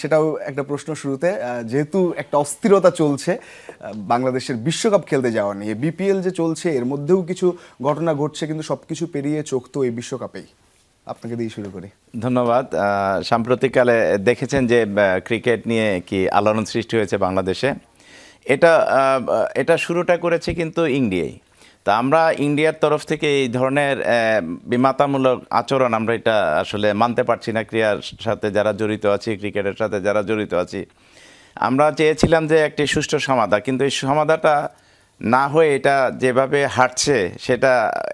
সেটাও একটা প্রশ্ন শুরুতে। যেহেতু একটা অস্থিরতা চলছে বাংলাদেশের বিশ্বকাপ খেলতে যাওয়া নিয়ে, বিপিএল যে চলছে এর মধ্যেও কিছু ঘটনা ঘটছে, কিন্তু সবকিছু পেরিয়ে চোখ তো এই বিশ্বকাপেই। আপনাকে দিয়ে শুরু করি। ধন্যবাদ। সাম্প্রতিককালে দেখেছেন যে ক্রিকেট নিয়ে কি আলোড়ন সৃষ্টি হয়েছে বাংলাদেশে। এটা এটা শুরুটা করেছে কিন্তু ইন্ডিয়াই। তা আমরা ইন্ডিয়ার তরফ থেকে এই ধরনের বিমাতামূলক আচরণ আমরা এটা আসলে মানতে পারছি না। ক্রীড়ার সাথে যারা জড়িত আছি, ক্রিকেটের সাথে যারা জড়িত আছি, আমরা চেয়েছিলাম যে একটি সুষ্ঠু সমাধান, কিন্তু এই সমাধানটা না হয়ে এটা যেভাবে হাঁটছে সেটা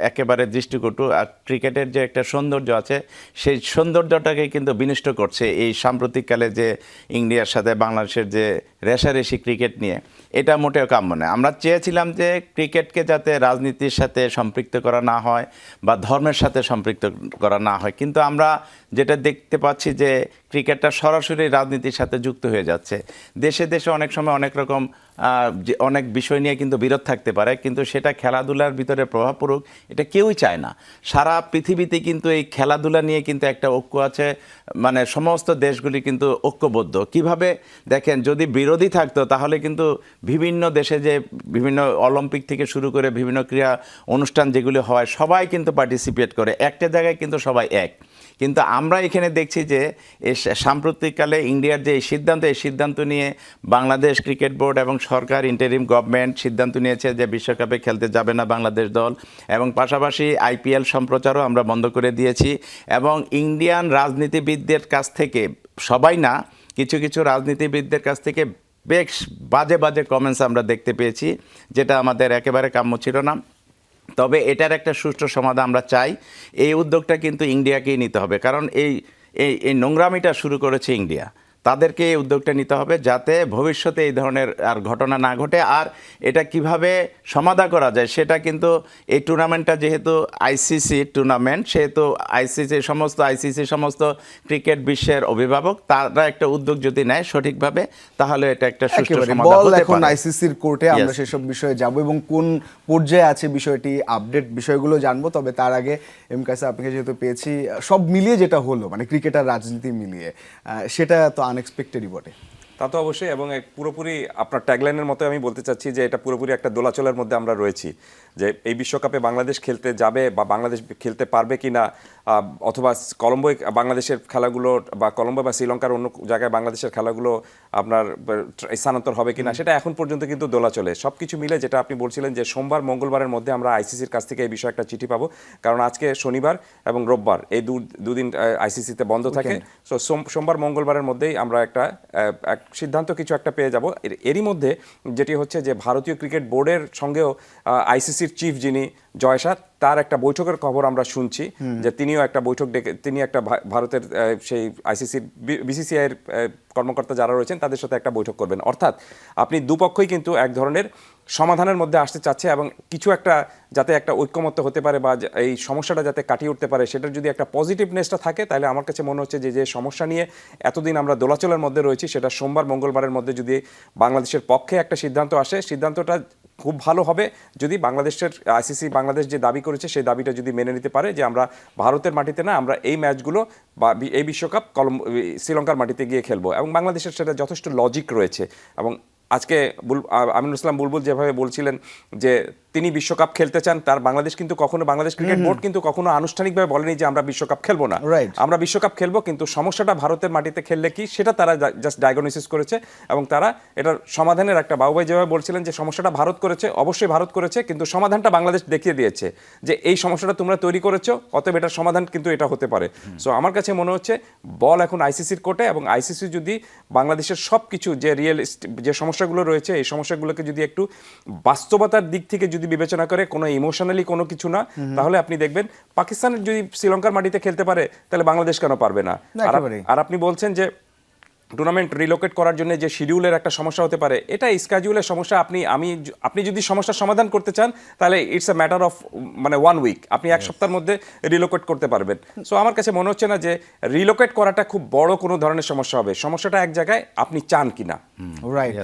একেবারে দৃষ্টিকটু। আর ক্রিকেটের যে একটা সৌন্দর্য আছে সেই সৌন্দর্যটাকে কিন্তু বিনষ্ট করছে এই সাম্প্রতিককালে যে ইন্ডিয়ার সাথে বাংলাদেশের যে রেষারেষি ক্রিকেট নিয়ে, এটা মোটেও কাম্য নয়। আমরা চেয়েছিলাম যে ক্রিকেটকে যাতে রাজনীতির সাথে সম্পৃক্ত করা না হয় বা ধর্মের সাথে সম্পৃক্ত করা না হয়, কিন্তু আমরা যেটা দেখতে পাচ্ছি যে ক্রিকেটটা সরাসরি রাজনীতির সাথে যুক্ত হয়ে যাচ্ছে। দেশে দেশে অনেক সময় অনেক রকম অনেক বিষয় নিয়ে কিন্তু বিরোধ থাকতে পারে, কিন্তু সেটা খেলাধুলার ভিতরে প্রভাব পড়ুক এটা কেউই চায় না। সারা পৃথিবীতে কিন্তু এই খেলাধুলা নিয়ে কিন্তু একটা ঐক্য আছে, মানে সমস্ত দেশগুলি কিন্তু ঐক্যবদ্ধ। কিভাবে দেখেন, যদি বিরোধী থাকতো তাহলে কিন্তু বিভিন্ন দেশে যে বিভিন্ন অলিম্পিক থেকে শুরু করে বিভিন্ন ক্রীড়া অনুষ্ঠান যেগুলি হয় সবাই কিন্তু পার্টিসিপেট করে, একটা জায়গায় কিন্তু সবাই এক। কিন্তু আমরা এখানে দেখছি যে এই সাম্প্রতিককালে ইন্ডিয়ার যে এই সিদ্ধান্ত নিয়ে বাংলাদেশ ক্রিকেট বোর্ড এবং সরকার, ইন্টারিম গভর্নমেন্ট সিদ্ধান্ত নিয়েছে যে বিশ্বকাপে খেলতে যাবে না বাংলাদেশ দল, এবং পাশাপাশি আইপিএল সম্প্রচারও আমরা বন্ধ করে দিয়েছি। এবং ইন্ডিয়ান রাজনীতিবিদদের কাছ থেকে, সবাই না, কিছু কিছু রাজনীতিবিদদের কাছ থেকে বেশ বাজে বাজে কমেন্টস আমরা দেখতে পেয়েছি, যেটা আমাদের একেবারে কাম্য ছিল না। তবে এটার একটা সুষ্ঠু সমাধান আমরা চাই। এই উদ্যোগটা কিন্তু ইন্ডিয়াকেই নিতে হবে, কারণ এই নোংরামিটা শুরু করেছে ইন্ডিয়া। তাদেরকে এই উদ্যোগটা নিতে হবে যাতে ভবিষ্যতে এই ধরনের আর ঘটনা না ঘটে। আর এটা কিভাবে সমাধান করা যায় সেটা কিন্তু এই টুর্নামেন্টটা যেহেতু আইসিসি টুর্নামেন্ট, সেহেতু আইসিসি সমস্ত ক্রিকেট বিশ্বের অভিভাবক, তারা একটা উদ্যোগ যদি নেয় সঠিকভাবে, তাহলে এটা একটা সুষ্ঠু সমাধান হতে পারে। এখন আইসিসির কোর্টে আমরা সেসব বিষয়ে যাব এবং কোন পর্যায়ে আছে বিষয়টি, আপডেট বিষয়গুলো জানবো। তবে তার আগে এম কাসে আপনাকে যেহেতু পেয়েছি, সব মিলিয়ে যেটা হলো, মানে ক্রিকেট আর রাজনীতি মিলিয়ে, সেটা তো আনএক্সপেক্টেডই বটে। তা তো অবশ্যই, এবং পুরোপুরি আপনার ট্যাগলাইনের মতো আমি বলতে চাচ্ছি যে এটা পুরোপুরি একটা দোলাচলের মধ্যে আমরা রয়েছি। যে এই বিশ্বকাপে বাংলাদেশ খেলতে যাবে বা বাংলাদেশ খেলতে পারবে কি না, অথবা কলম্বোয় বাংলাদেশের খেলাগুলো বা কলম্বো বা শ্রীলঙ্কার অন্য জায়গায় বাংলাদেশের খেলাগুলো আপনার স্থানান্তর হবে কিনা, সেটা এখন পর্যন্ত কিন্তু দোলাচলে। সব কিছু মিলে যেটা আপনি বলছিলেন যে সোমবার মঙ্গলবারের মধ্যে আমরা আইসিসির কাছ থেকে এই বিষয়ে একটা চিঠি পাবো, কারণ আজকে শনিবার এবং রোববার এই দুদিন আইসিসিতে বন্ধ থাকে। সো সোমবার মঙ্গলবারের মধ্যেই আমরা একটা সিদ্ধান্ত কিছু একটা পেয়ে যাব। এরই মধ্যে যেটি হচ্ছে যে ভারতীয় ক্রিকেট বোর্ডের সঙ্গেও আইসিসির চিফ যিনি জয়সাদ, তার একটা বৈঠকের খবর আমরা শুনছি যে তিনিও একটা বৈঠক ডেকে, তিনি একটা ভারতের সেই আইসিসির বিসিসিআইয়ের কর্মকর্তা যারা রয়েছেন তাদের সাথে একটা বৈঠক করবেন। অর্থাৎ আপনি দুপক্ষই কিন্তু এক ধরনের সমাধানের মধ্যে আসতে চাচ্ছে এবং কিছু একটা যাতে একটা ঐক্যমত্য হতে পারে বা এই সমস্যাটা যাতে কাটিয়ে উঠতে পারে, সেটার যদি একটা পজিটিভনেসটা থাকে, তাহলে আমার কাছে মনে হচ্ছে যে সমস্যা নিয়ে এতদিন আমরা দোলাচলের মধ্যে রয়েছি, সেটা সোমবার মঙ্গলবারের মধ্যে যদি বাংলাদেশের পক্ষে একটা সিদ্ধান্ত আসে, সিদ্ধান্তটা খুব ভালো হবে যদি বাংলাদেশের আইসিসি বাংলাদেশ যে দাবি করেছে সেই দাবিটা যদি মেনে নিতে পারে যে আমরা ভারতের মাটিতে না, আমরা এই ম্যাচগুলো বা এই বিশ্বকাপ শ্রীলঙ্কার মাটিতে গিয়ে খেলবো, এবং বাংলাদেশের সেটা যথেষ্ট লজিক রয়েছে। এবং আজকে আমিনুল ইসলাম বুলবুল যেভাবে বলছিলেন যে তিনি বিশ্বকাপ খেলতে চান, তার বাংলাদেশ কিন্তু কখনো, বাংলাদেশ ক্রিকেট বোর্ড কিন্তু কখনো আনুষ্ঠানিকভাবে বলেনি যে আমরা বিশ্বকাপ খেলবো না, আমরা বিশ্বকাপ খেলবো, কিন্তু সমস্যাটা ভারতের মাটিতে খেললে কি সেটা তারা জাস্ট ডায়াগনোসিস করেছে এবং তারা এটার সমাধানের একটা, বাবুভাই যেভাবে বলছিলেন যে সমস্যাটা ভারত করেছে, অবশ্যই ভারত করেছে, কিন্তু সমাধানটা বাংলাদেশ দেখিয়ে দিয়েছে যে এই সমস্যাটা তোমরা তৈরি করেছো, অতএব এটার সমাধান কিন্তু এটা হতে পারে। সো আমার কাছে মনে হচ্ছে বল এখন আইসিসির কোর্টে, এবং আইসিসি যদি বাংলাদেশের সব কিছু যে সমস্যাগুলো রয়েছে এই সমস্যাগুলোকে যদি একটু বাস্তবতার দিক থেকে যদি বিবেচনা করে, কোনো ইমোশনালি কোনো কিছু না, তাহলে আপনি দেখবেন পাকিস্তানের যদি শ্রীলঙ্কার মাটিতে খেলতে পারে তাহলে বাংলাদেশ কেন পারবে না। আর আপনি বলছেন যে টুর্নামেন্ট রিলোকেট করার জন্য যে শিডিউলের একটা সমস্যা হতে পারে, এটা স্কেডিউলের সমস্যা। আপনি যদি সমস্যার সমাধান করতে চান তাহলে ইটস এ ম্যাটার অফ মানে 1 উইক, আপনি এক সপ্তাহের মধ্যে রিলোকেট করতে পারবেন। সো আমার কাছে মনে হচ্ছে না যে রিলোকেট করাটা খুব বড় কোনো ধরনের সমস্যা হবে, সমস্যাটা এক জায়গায় আপনি চান কিনা। রাইট।